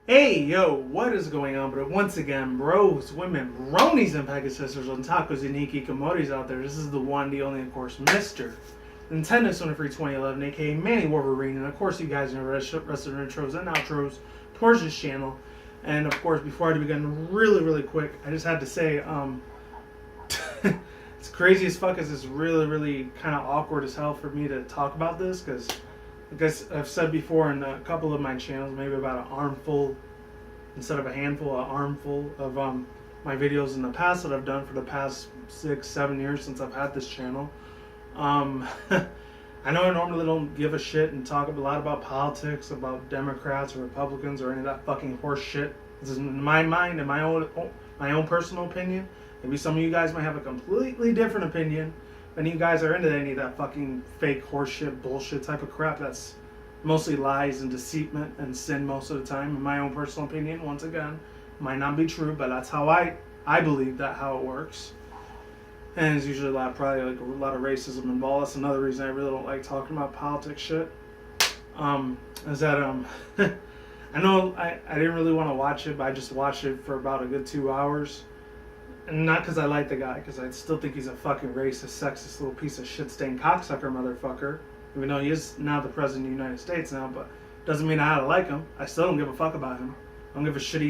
Hey, yo, what is going on? But once again, bros, women, bronies, and package sisters on tacos and hikikomoris out there. This is the one, the only, of course, Mr. Nintendo Sony Free 2011, aka Manny Wolverine. And of course, you guys know the rest of the intros and outros towards this channel. And of course, before I begin, really quick, I just had to say, it's crazy as fuck. It's really kind of awkward as hell for me to talk about this because, like I've said before in a couple of my channels, maybe about an armful instead of a handful, an armful of my videos in the past that I've done for the past 6-7 years since I've had this channel. I know I normally don't give a shit and talk a lot about politics, about Democrats or Republicans or any of that fucking horse shit. This is in my mind and my own personal opinion. Maybe some of you guys might have a completely different opinion. If any of you guys are into any of that fucking fake horse shit, bullshit type of crap, that's mostly lies and deceitment and sin most of the time. In my own personal opinion, once again, might not be true, but that's how I believe that how it works. And there's usually probably like a lot of racism involved. That's another reason I really don't like talking about politics shit. Is that I know I didn't really want to watch it, but I just watched it for about a good 2 hours. And not because I like the guy, because I still think he's a fucking racist, sexist little piece of shit stained cocksucker motherfucker. Even though he is now the president of the United States now, but doesn't mean I had to like him. I still don't give a fuck about him. I don't give a shit if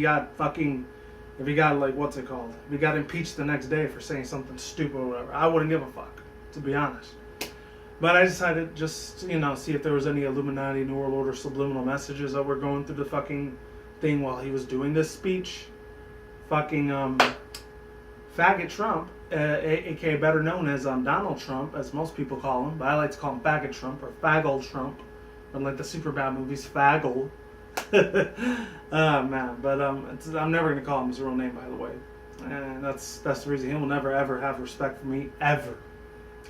he got like, what's it called? If he got impeached the next day for saying something stupid or whatever. I wouldn't give a fuck, to be honest. But I decided just, see if there was any Illuminati, New World Order subliminal messages that were going through the fucking thing while he was doing this speech. Fucking, faggot Trump, aka better known as Donald Trump, as most people call him, but I like to call him faggot Trump or faggle Trump, unlike the Superbad movies, faggle. Man, but I'm never gonna call him his real name, by the way, and that's the reason he will never ever have respect for me ever.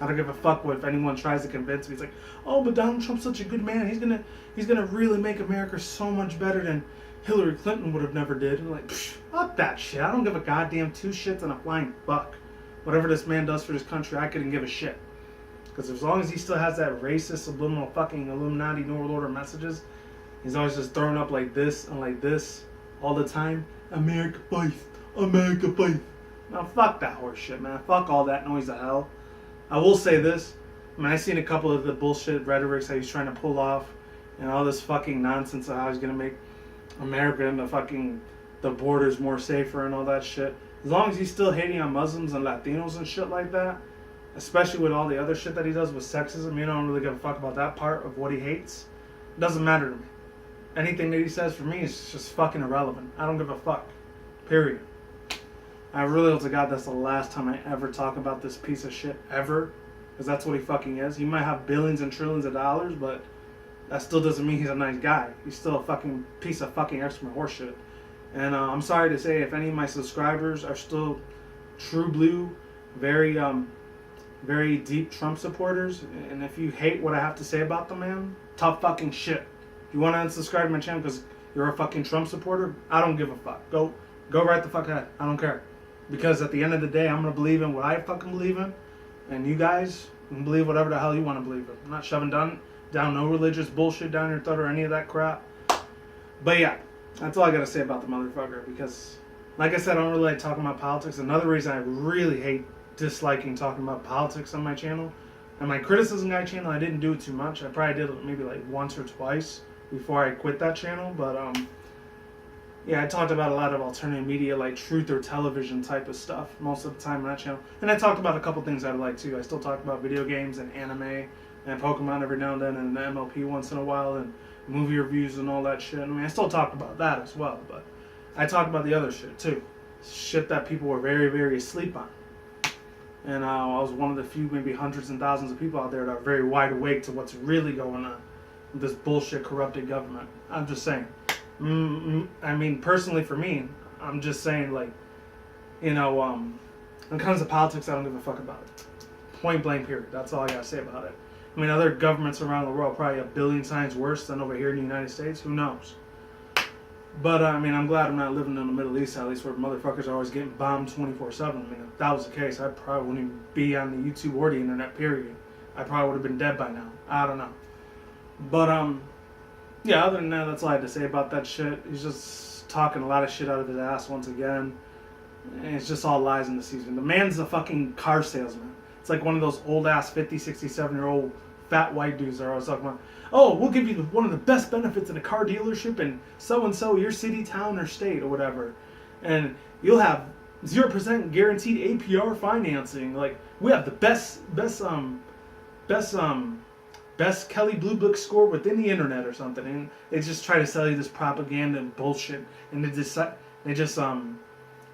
I don't give a fuck what if anyone tries to convince me. It's like, oh, but Donald Trump's such a good man. He's gonna really make America so much better than Hillary Clinton would have never did. And like, fuck that shit. I don't give a goddamn two shits and a flying fuck. Whatever this man does for this country, I couldn't give a shit. Because as long as he still has that racist, subliminal, fucking Illuminati, New World Order messages, he's always just throwing up like this and like this all the time. America fight. America fight. Now fuck that horse shit, man. Fuck all that noise of hell. I will say this. I mean, I've seen a couple of the bullshit rhetorics that he's trying to pull off and all this fucking nonsense of how he's going to make America and the borders more safer and all that shit. As long as he's still hating on Muslims and Latinos and shit like that, especially with all the other shit that he does with sexism, I don't really give a fuck about that part of what he hates. It doesn't matter to me. Anything that he says for me is just fucking irrelevant. I don't give a fuck. Period. I really hope to God that's the last time I ever talk about this piece of shit ever. Because that's what he fucking is. He might have billions and trillions of dollars, but that still doesn't mean he's a nice guy. He's still a fucking piece of fucking excrement horseshit. And I'm sorry to say, if any of my subscribers are still true blue, very deep Trump supporters, and if you hate what I have to say about the man, tough fucking shit. If you want to unsubscribe to my channel because you're a fucking Trump supporter, I don't give a fuck. Go right the fuck ahead. I don't care. Because at the end of the day, I'm going to believe in what I fucking believe in, and you guys can believe whatever the hell you want to believe in. I'm not shoving down no religious bullshit down your throat or any of that crap. But yeah, that's all I gotta say about the motherfucker, because like I said, I don't really like talking about politics. Another reason I really hate disliking talking about politics on my channel. And my criticism guy channel, I didn't do it too much. I probably did it maybe like once or twice before I quit that channel. But yeah, I talked about a lot of alternative media, like truth or television type of stuff most of the time on that channel. And I talked about a couple things I like too. I still talk about video games and anime and Pokemon every now and then, and the MLP once in a while, and movie reviews and all that shit. I mean, I still talk about that as well, but I talk about the other shit too. Shit that people were very asleep on. And I was one of the few, maybe hundreds and thousands of people out there that are very wide awake to what's really going on with this bullshit corrupted government. I'm just saying. I mean, personally for me, I'm just saying, like, when it comes to politics, I don't give a fuck about it. Point blank period. That's all I gotta say about it. I mean, other governments around the world probably a billion times worse than over here in the United States. Who knows? But, I mean, I'm glad I'm not living in the Middle East, at least, where motherfuckers are always getting bombed 24/7. I mean, if that was the case, I probably wouldn't even be on the YouTube or the internet, period. I probably would have been dead by now. I don't know. But, yeah, other than that, that's all I had to say about that shit. He's just talking a lot of shit out of his ass once again. And it's just all lies in the season. The man's a fucking car salesman. It's like one of those old ass 50, 67-year-old fat white dudes that are always talking about, oh, we'll give you one of the best benefits in a car dealership in so-and-so, your city, town, or state, or whatever. And you'll have 0% guaranteed APR financing. Like, we have the best Kelly Blue Book score within the internet or something. And they just try to sell you this propaganda and bullshit. And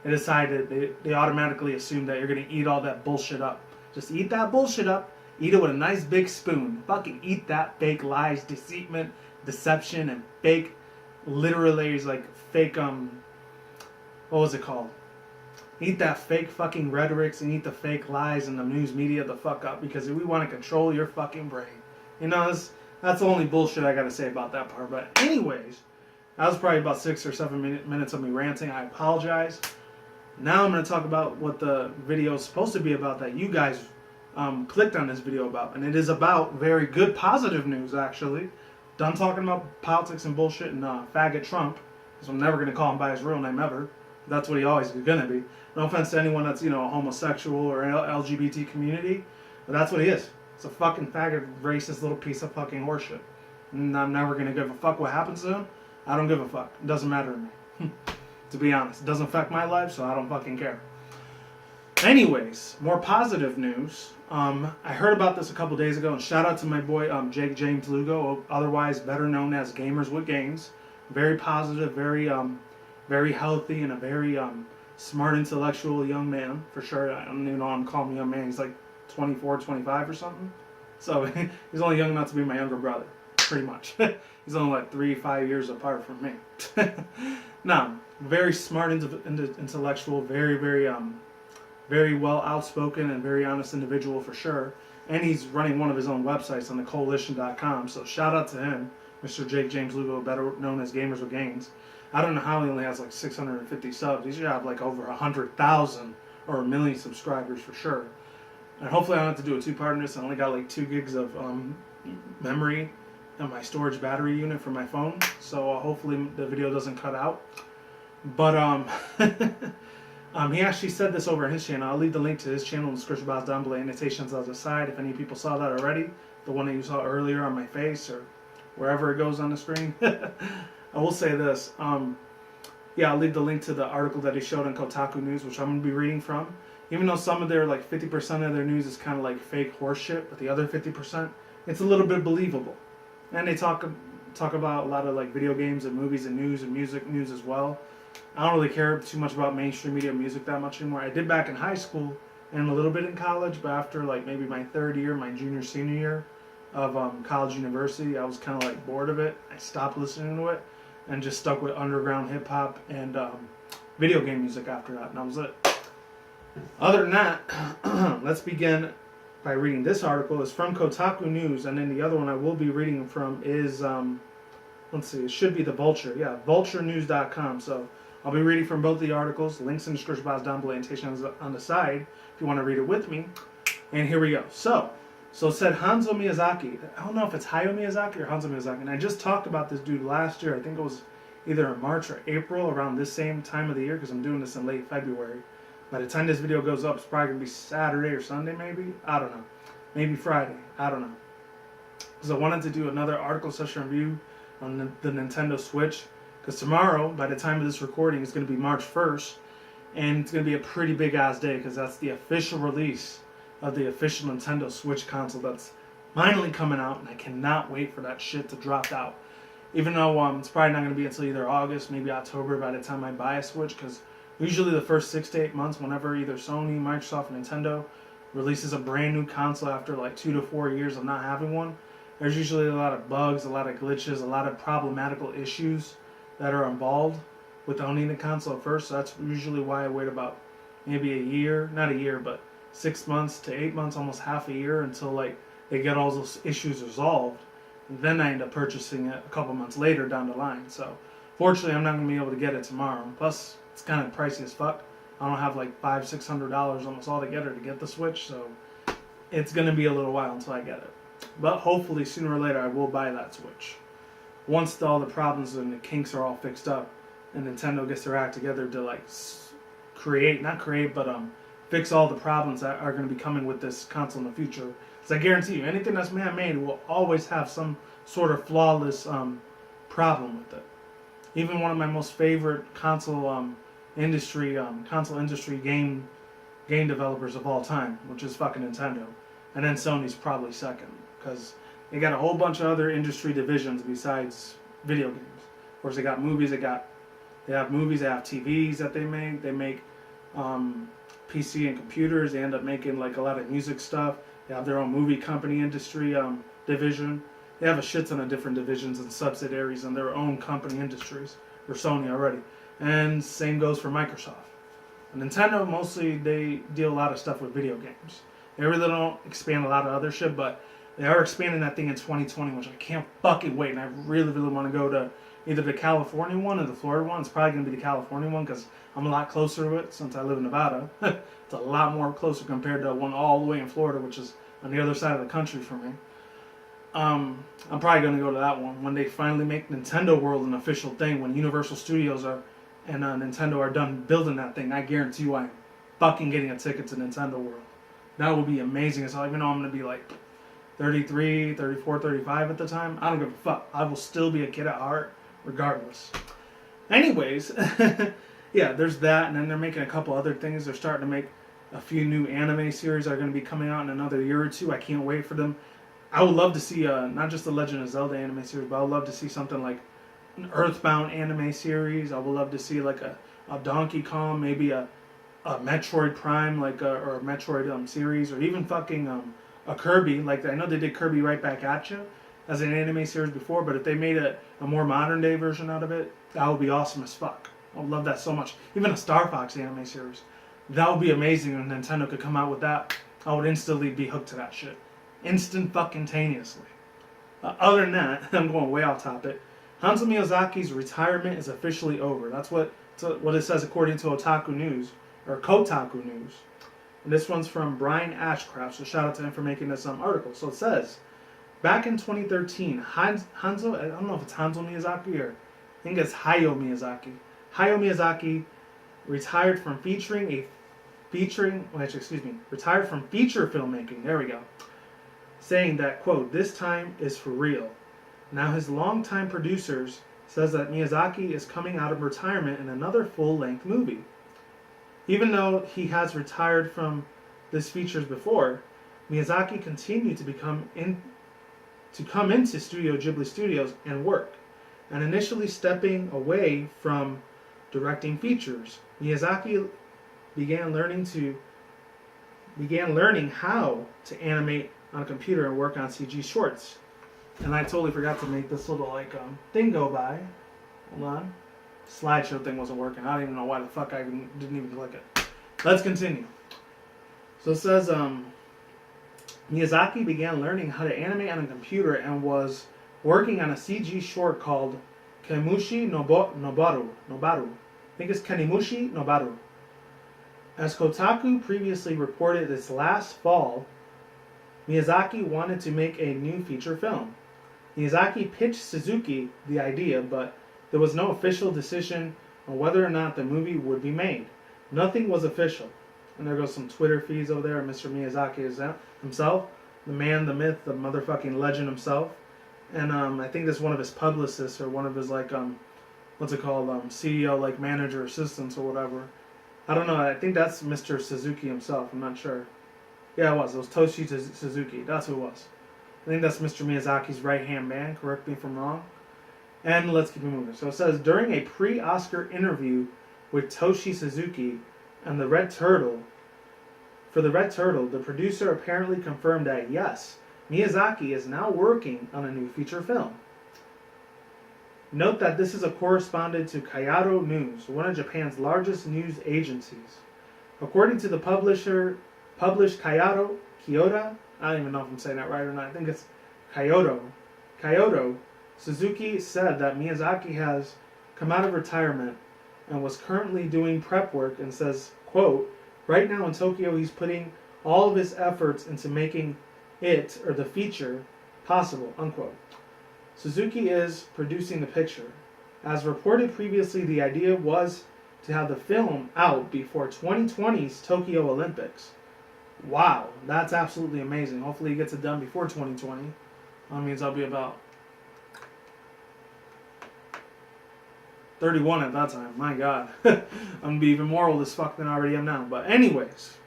they automatically assume that you're going to eat all that bullshit up. Just eat that bullshit up. Eat it with a nice big spoon. Fucking eat that fake lies, deceitment, deception, and fake, literally, like fake, what was it called? Eat that fake fucking rhetorics and eat the fake lies and the news media the fuck up, because we want to control your fucking brain. You know, that's the only bullshit I got to say about that part. But anyways, that was probably about 6 or 7 minutes of me ranting. I apologize. Now I'm going to talk about what the video is supposed to be about, that you guys clicked on this video about. And it is about very good, positive news, actually. Done talking about politics and bullshit and faggot Trump, because I'm never going to call him by his real name ever. That's what he always is going to be. No offense to anyone that's, a homosexual or LGBT community, but that's what he is. It's a fucking faggot, racist little piece of fucking horseshit. And I'm never going to give a fuck what happens to him. I don't give a fuck. It doesn't matter to me. To be honest. It doesn't affect my life, so I don't fucking care. Anyways, more positive news. I heard about this a couple days ago, and shout out to my boy Jake James Lugo, otherwise better known as Gamers with Gains. Very positive, very healthy, and a very smart, intellectual young man, for sure. I don't even know I'm calling him a young man. He's like 24, 25 or something. So he's only young enough to be my younger brother, pretty much. He's only like 3-5 years apart from me. Now, very smart, intellectual, very well outspoken and very honest individual for sure. And he's running one of his own websites on the coalition.com. So shout out to him, Mr. Jake James Lugo, better known as Gamers with Gains. I don't know how he only has like 650 subs. He should have like over 100,000 or 1 million subscribers for sure. And hopefully I don't have to do a two-part in this. I only got like 2 gigs of memory on my storage battery unit for my phone. So hopefully the video doesn't cut out. But he actually said this over on his channel. I'll leave the link to his channel in the description box down below. Annotations on the side if any people saw that already. The one that you saw earlier on my face or wherever it goes on the screen. I will say this. Yeah, I'll leave the link to the article that he showed on Kotaku News, which I'm going to be reading from. Even though some of their, like 50% of their news is kind of like fake horse shit, but the other 50%, it's a little bit believable. And they talk about a lot of like video games and movies and news and music news as well. I don't really care too much about mainstream media music that much anymore. I did back in high school and a little bit in college, but after like maybe my third year, my junior, senior year of college, university, I was kind of like bored of it. I stopped listening to it and just stuck with underground hip hop and video game music after that, and that was it. Other than that, let's begin by reading this article. It's from Kotaku News, and then the other one I will be reading from is, let's see, it should be The Vulture. Yeah, vulturenews.com. So I'll be reading from both the articles. Links in the description box down below, annotations on the side if you want to read it with me. And here we go. So it said Hanzo Miyazaki. I don't know if it's Hayao Miyazaki or Hanzo Miyazaki. And I just talked about this dude last year. I think it was either in March or April, around this same time of the year, because I'm doing this in late February. By the time this video goes up, it's probably going to be Saturday or Sunday maybe. I don't know. Maybe Friday. I don't know. Because I wanted to do another article session review on the Nintendo Switch. Because tomorrow, by the time of this recording, it's going to be March 1st. And it's going to be a pretty big ass day, because that's the official release of the official Nintendo Switch console that's finally coming out. And I cannot wait for that shit to drop out. Even though it's probably not going to be until either August, maybe October by the time I buy a Switch. Because usually the first 6 to 8 months, whenever either Sony, Microsoft, or Nintendo releases a brand new console after like 2 to 4 years of not having one, there's usually a lot of bugs, a lot of glitches, a lot of problematical issues that are involved with owning the console first. So that's usually why I wait about maybe a year, not a year, but 6 months to 8 months, almost half a year until like they get all those issues resolved. And then I end up purchasing it a couple months later down the line. So fortunately, I'm not going to be able to get it tomorrow. Plus, it's kind of pricey as fuck. I don't have like $500-600 almost altogether to get the Switch, so it's going to be a little while until I get it. But hopefully, sooner or later, I will buy that Switch. Once all the problems and the kinks are all fixed up, and Nintendo gets their act together to like not create, but fix all the problems that are going to be coming with this console in the future. Because I guarantee you, anything that's man-made will always have some sort of flawless problem with it. Even one of my most favorite console industry game developers of all time, which is fucking Nintendo, and then Sony's probably second because they got a whole bunch of other industry divisions besides video games. Of course, they got movies. They have movies. They have TVs that they make. They make PC and computers. They end up making like a lot of music stuff. They have their own movie company industry division. They have a shit ton of different divisions and subsidiaries in their own company industries for Sony already. And same goes for Microsoft. Nintendo, mostly they deal a lot of stuff with video games. They really don't expand a lot of other shit, but they are expanding that thing in 2020, which I can't fucking wait. And I really, really want to go to either the California one or the Florida one. It's probably going to be the California one because I'm a lot closer to it since I live in Nevada. It's a lot more closer compared to one all the way in Florida, which is on the other side of the country for me. I'm probably going to go to that one when they finally make Nintendo World an official thing, when Universal Studios and Nintendo are done building that thing. I guarantee you I'm fucking getting a ticket to Nintendo World. That would be amazing. So even though I'm going to be like 33, 34, 35 at the time, I don't give a fuck. I will still be a kid at heart regardless. Anyways, yeah, there's that. And then they're making a couple other things. They're starting to make a few new anime series that are going to be coming out in another year or two. I can't wait for them. I would love to see not just the Legend of Zelda anime series, but I would love to see something like an Earthbound anime series. I would love to see like a Donkey Kong, maybe a Metroid Prime, or a Metroid series, or even fucking a Kirby. Like I know they did Kirby Right Back at You as an anime series before, but if they made a more modern day version out of it, that would be awesome as fuck. I would love that so much. Even a Star Fox anime series. That would be amazing if Nintendo could come out with that. I would instantly be hooked to that shit. Instant fucking taneously. Other than that, I'm going way off topic. Hayao Miyazaki's retirement is officially over. That's what it says according to Otaku News, or Kotaku News. And this one's from Brian Ashcraft, so shout out to him for making this article. So it says, back in 2013, Hanzo, I don't know if it's Hanzo Miyazaki or I think it's Hayao Miyazaki. Hayao Miyazaki retired from feature filmmaking. There we go. Saying that, quote, this time is for real. Now his longtime producers says that Miyazaki is coming out of retirement in another full-length movie. Even though he has retired from this features before, Miyazaki continued to come into Studio Ghibli Studios and work. And initially stepping away from directing features, Miyazaki began learning how to animate on a computer and work on CG shorts. And I totally forgot to make this little thing go by. Hold on. Slideshow thing wasn't working. I don't even know why the fuck I didn't even click it. Let's continue. So it says Miyazaki began learning how to animate on a computer and was working on a CG short called Kemushi Nobaru. I think it's Kenimushi Nobaru. As Kotaku previously reported this last fall, Miyazaki wanted to make a new feature film. Miyazaki pitched Suzuki the idea, but there was no official decision on whether or not the movie would be made. Nothing was official. And there goes some Twitter feeds over there. Mr. Miyazaki himself, the man, the myth, the motherfucking legend himself. And I think that's one of his publicists or one of his CEO, manager assistants or whatever. I don't know. I think that's Mr. Suzuki himself. I'm not sure. Yeah, it was. It was Toshi Suzuki. That's who it was. I think that's Mr. Miyazaki's right-hand man. Correct me if I'm wrong. And let's keep it moving. So it says, during a pre-Oscar interview with Toshi Suzuki and the Red Turtle, the producer apparently confirmed that, yes, Miyazaki is now working on a new feature film. Note that this is a correspondent to Kyodo News, one of Japan's largest news agencies. According to the published Kyodo, I don't even know if I'm saying that right or not. I think it's Kyodo, Suzuki said that Miyazaki has come out of retirement and was currently doing prep work and says, quote, right now in Tokyo he's putting all of his efforts into making it, or the feature, possible, unquote. Suzuki is producing the picture. As reported previously, the idea was to have the film out before 2020's Tokyo Olympics. Wow, that's absolutely amazing. Hopefully he gets it done before 2020. That means I'll be about 31 at that time. My God. I'm going to be even more old as fuck than I already am now. But anyways,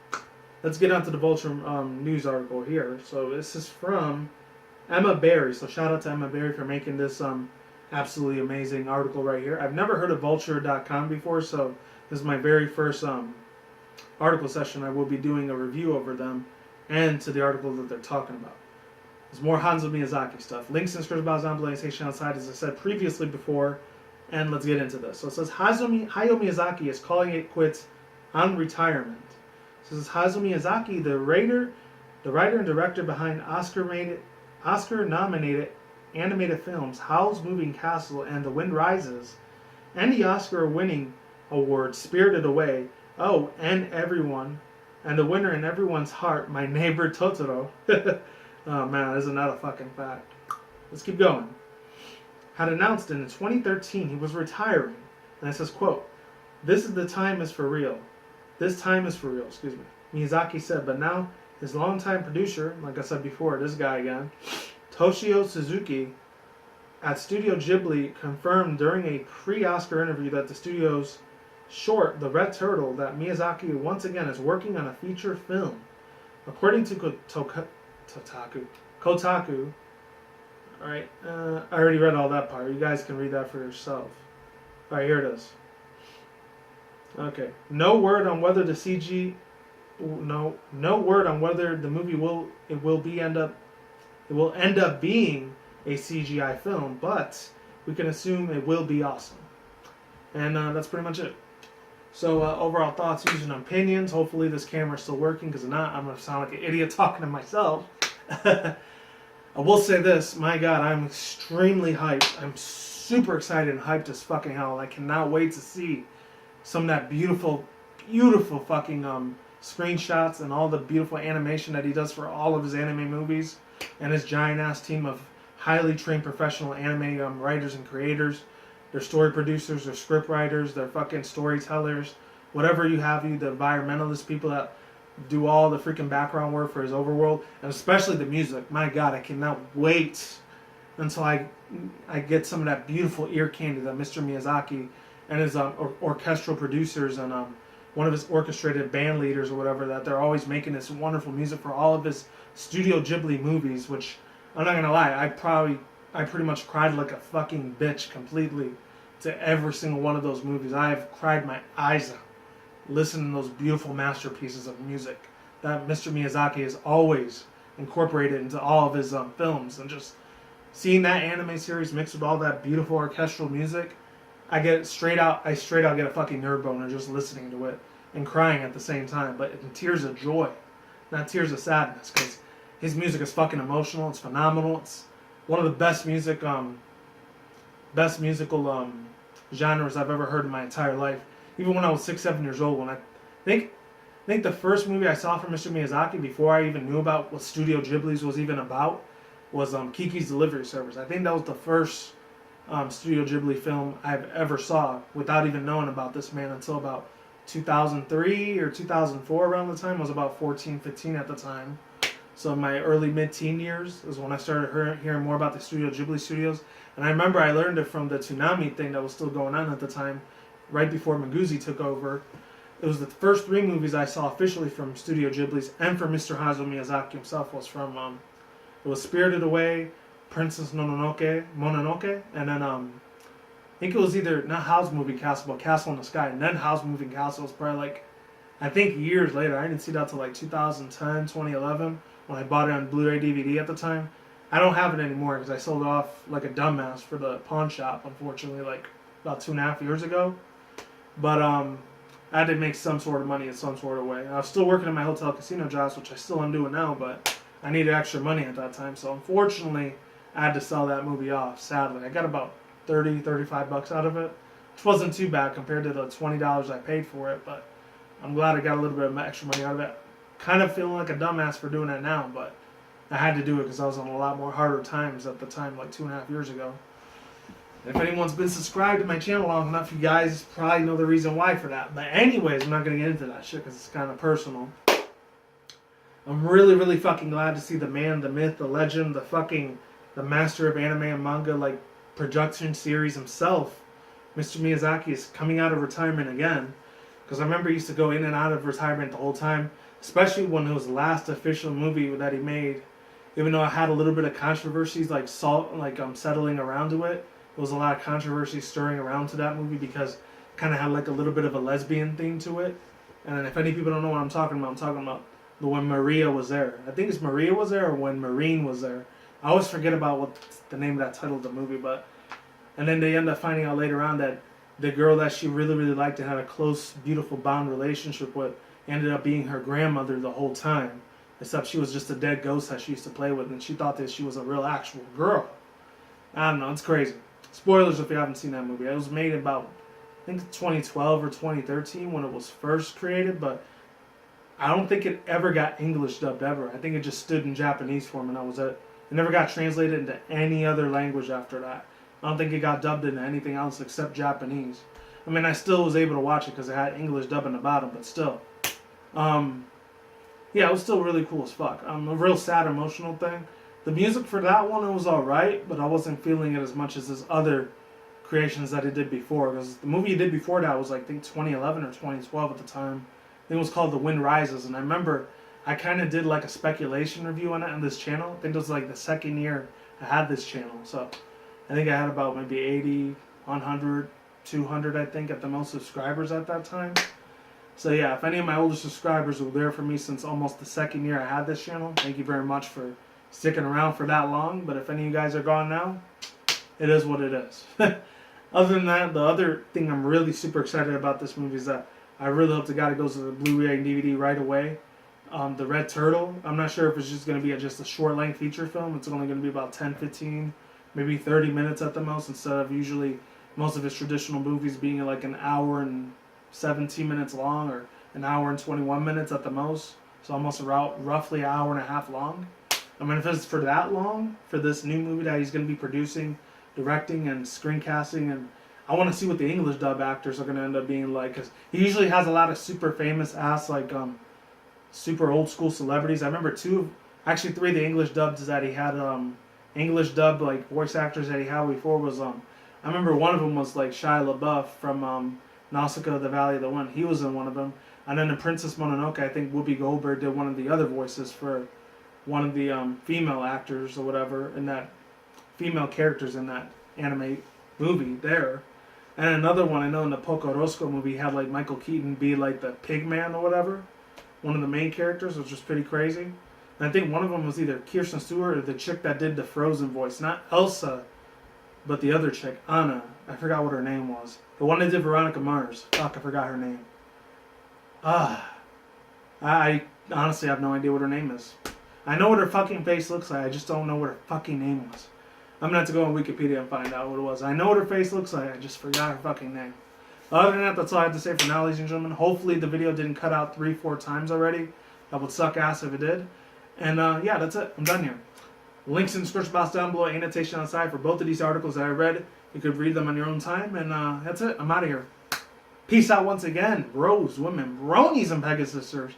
let's get on to the Vulture news article here. So this is from Emma Berry. So shout out to Emma Berry for making this absolutely amazing article right here. I've never heard of vulture.com before, so this is my very first article session. I will be doing a review over them and to the article that they're talking about. There's more Hayao Miyazaki stuff. Links and scripts about Zombie outside, as I said previously before. And let's get into this. So it says Hayao Miyazaki is calling it quits on retirement. So this is Hayao Miyazaki, the writer and director behind Oscar-nominated animated films Howl's Moving Castle and The Wind Rises, and the Oscar-winning award Spirited Away. Oh, and the winner in everyone's heart, My Neighbor Totoro. Oh man, isn't that a fucking fact? Let's keep going. Had announced in 2013 he was retiring. And it says, quote, "This is the time is for real. This time is for real," excuse me. Miyazaki said, but now his longtime producer, like I said before, this guy again, Toshio Suzuki, at Studio Ghibli, confirmed during a pre-Oscar interview that the studio's short, The Red Turtle, that Miyazaki once again is working on a feature film. According to Kotaku, alright, I already read all that part. You guys can read that for yourself. Alright, here it is. Okay. No word on whether the movie will end up being a CGI film, but we can assume it will be awesome. And that's pretty much it. So overall thoughts, views, and opinions. Hopefully this camera's still working, because if not, I'm going to sound like an idiot talking to myself. I will say this, my God, I'm extremely hyped. I'm super excited and hyped as fucking hell. I cannot wait to see some of that beautiful, beautiful fucking screenshots and all the beautiful animation that he does for all of his anime movies, and his giant ass team of highly trained professional anime writers and creators. Their story producers, their script writers, their fucking storytellers, whatever you have, the environmentalist people that do all the freaking background work for his overworld, and especially the music. My God, I cannot wait until I get some of that beautiful ear candy that Mr. Miyazaki and his orchestral producers and one of his orchestrated band leaders or whatever, that they're always making this wonderful music for all of his Studio Ghibli movies, which, I'm not gonna lie, I pretty much cried like a fucking bitch completely to every single one of those movies. I have cried my eyes out listening to those beautiful masterpieces of music that Mr. Miyazaki has always incorporated into all of his films, and just seeing that anime series mixed with all that beautiful orchestral music, I straight out get a fucking nerd boner just listening to it and crying at the same time, but in tears of joy, not tears of sadness, because his music is fucking emotional. It's phenomenal. It's one of the best musical genres I've ever heard in my entire life. Even when I was 6-7 years old, when I think the first movie I saw from Mr. Miyazaki before I even knew about what Studio Ghibli's was even about was Kiki's Delivery Service. I think that was the first Studio Ghibli film I've ever saw without even knowing about this man until about 2003 or 2004, around the time. I was about 14, 15 at the time. So in my early mid-teen years is when I started hearing more about the Studio Ghibli studios. And I remember I learned it from the Toonami thing that was still going on at the time, right before Manguzi took over. It was the first 3 movies I saw officially from Studio Ghibli's and from Mr. Hayao Miyazaki himself was from, it was Spirited Away, Princess Mononoke, and then I think it was either not Howl's Moving Castle, but Castle in the Sky, and then Howl's Moving Castle was probably like, I think years later. I didn't see that till like 2010, 2011, when I bought it on Blu-ray DVD at the time. I don't have it anymore because I sold it off like a dumbass for the pawn shop, unfortunately, like about 2.5 years ago. But I had to make some sort of money in some sort of way. I was still working in my hotel casino jobs, which I still am doing now, but I needed extra money at that time. So unfortunately, I had to sell that movie off, sadly. I got about $30-35 out of it, which wasn't too bad compared to the $20 I paid for it, but I'm glad I got a little bit of extra money out of it. Kind of feeling like a dumbass for doing that now, but I had to do it because I was on a lot more harder times at the time, like 2.5 years ago. If anyone's been subscribed to my channel long enough, you guys probably know the reason why for that. But anyways, I'm not going to get into that shit because it's kind of personal. I'm really, really fucking glad to see the man, the myth, the legend, the master of anime and manga, like, production series himself, Mr. Miyazaki, is coming out of retirement again. Because I remember he used to go in and out of retirement the whole time, especially when it was the last official movie that he made. Even though it had a little bit of controversies, settling around to it. There was a lot of controversy stirring around to that movie because it kind of had like a little bit of a lesbian theme to it. And if any people don't know what I'm talking about the when Maria was there. I think it's Maria was there or when Marine was there. I always forget about what the name of that title of the movie, and then they end up finding out later on that the girl that she really, really liked and had a close, beautiful bond relationship with ended up being her grandmother the whole time. Except she was just a dead ghost that she used to play with, and she thought that she was a real, actual girl. I don't know, it's crazy. Spoilers if you haven't seen that movie. It was made about, I think, 2012 or 2013 when it was first created, but I don't think it ever got English dubbed ever. I think it just stood in Japanese form, and that was it. It never got translated into any other language after that. I don't think it got dubbed into anything else except Japanese. I mean, I still was able to watch it because it had English dubbing the bottom, but still. Yeah, it was still really cool as fuck. A real sad, emotional thing. The music for that one, it was alright, but I wasn't feeling it as much as his other creations that he did before. Because the movie he did before that was, I think, 2011 or 2012 at the time. I think it was called The Wind Rises, and I remember I kind of did like a speculation review on it on this channel. I think it was like the second year I had this channel. So I think I had about maybe 80, 100, 200, I think, at the most subscribers at that time. So yeah, if any of my older subscribers were there for me since almost the second year I had this channel, thank you very much for sticking around for that long. But if any of you guys are gone now, it is what it is. Other than that, the other thing I'm really super excited about this movie is that I really hope to God it goes to the Blu-ray and DVD right away. The Red Turtle, I'm not sure if it's just going to be just a short-length feature film. It's only going to be about 10, 15, maybe 30 minutes at the most, instead of usually most of his traditional movies being like an hour and 17 minutes long or an hour and 21 minutes at the most. So almost around roughly an hour and a half long. I mean, if it's for that long, for this new movie that he's going to be producing, directing, and screencasting, and I want to see what the English dub actors are going to end up being like, because he usually has a lot of super famous ass, like, super old school celebrities. I remember three of the English dubs that he had, English dub, like, voice actors that he had before was, I remember one of them was, like, Shia LaBeouf from, Nausicaa, the Valley of the Wind. He was in one of them. And then in Princess Mononoke, I think Whoopi Goldberg did one of the other voices for one of the female actors or whatever, in that female characters in that anime movie there. And another one, I know in the Poco Rosco movie, had like Michael Keaton be like the pig man or whatever, one of the main characters, which was pretty crazy. And I think one of them was either Kirsten Stewart or the chick that did the Frozen voice. Not Elsa, but the other chick, Anna. I forgot what her name was. The one that did Veronica Mars. Fuck, I forgot her name. I honestly have no idea what her name is. I know what her fucking face looks like. I just don't know what her fucking name was. I'm going to have to go on Wikipedia and find out what it was. I know what her face looks like. I just forgot her fucking name. Other than that, that's all I have to say for now, ladies and gentlemen. Hopefully the video didn't cut out 3-4 times already. That would suck ass if it did. And yeah, that's it. I'm done here. Links in the description box down below, annotation on the side for both of these articles that I read. You could read them on your own time. And that's it. I'm out of here. Peace out once again, bros, women, bronies, and Pegasisters.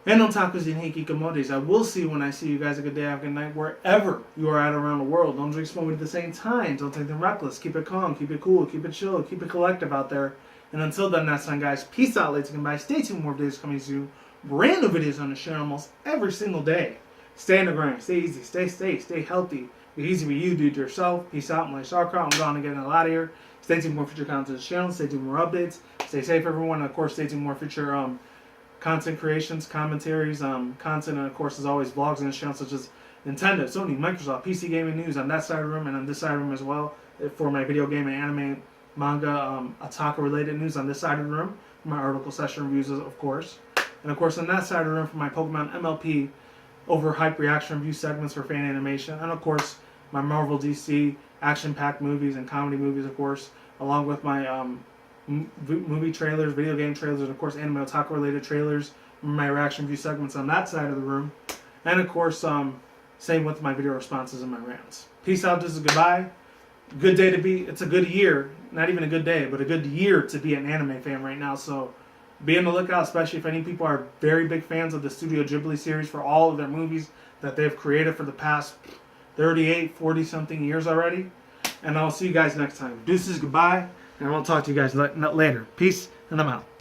And otakus and hikikomores. I will see you when I see you guys. A good day, have a good night, wherever you are at around the world. Don't drink smoke at the same time. Don't take them reckless. Keep it calm, keep it cool, keep it chill, keep it collective out there. And until then, next time, guys, peace out, ladies and goodbye. Stay tuned, more videos coming soon. Brand new videos on the channel almost every single day. Stay on the grind, stay easy, stay safe, stay healthy. Be easy with you, do it yourself. Peace out, my sauerkraut. I'm gone and getting a lot of here. Stay tuned for more future content on the channel. Stay tuned for more updates. Stay safe, everyone. And of course, stay tuned for more future content creations, commentaries, content, and of course, as always, vlogs on the channel, such as Nintendo, Sony, Microsoft, PC gaming news on that side of the room, and on this side of the room as well, for my video game and anime, manga, otaku-related news on this side of the room, for my article session reviews, of course. And of course, on that side of the room, for my Pokemon MLP overhyped reaction review segments for fan animation, and of course, my Marvel DC action-packed movies and comedy movies, of course, along with my movie trailers, video game trailers, and of course anime otaku related trailers, my reaction view segments on that side of the room, and of course same with my video responses and my rants. Peace out, this is goodbye. good day to be. It's a good year, not even a good day, but a good year to be an anime fan right now. So be on the lookout, especially if any people are very big fans of the Studio Ghibli series for all of their movies that they've created for the past 38, 40 something years already. And I'll see you guys next time. Deuces, goodbye, and I'll talk to you guys later. Peace, and I'm out.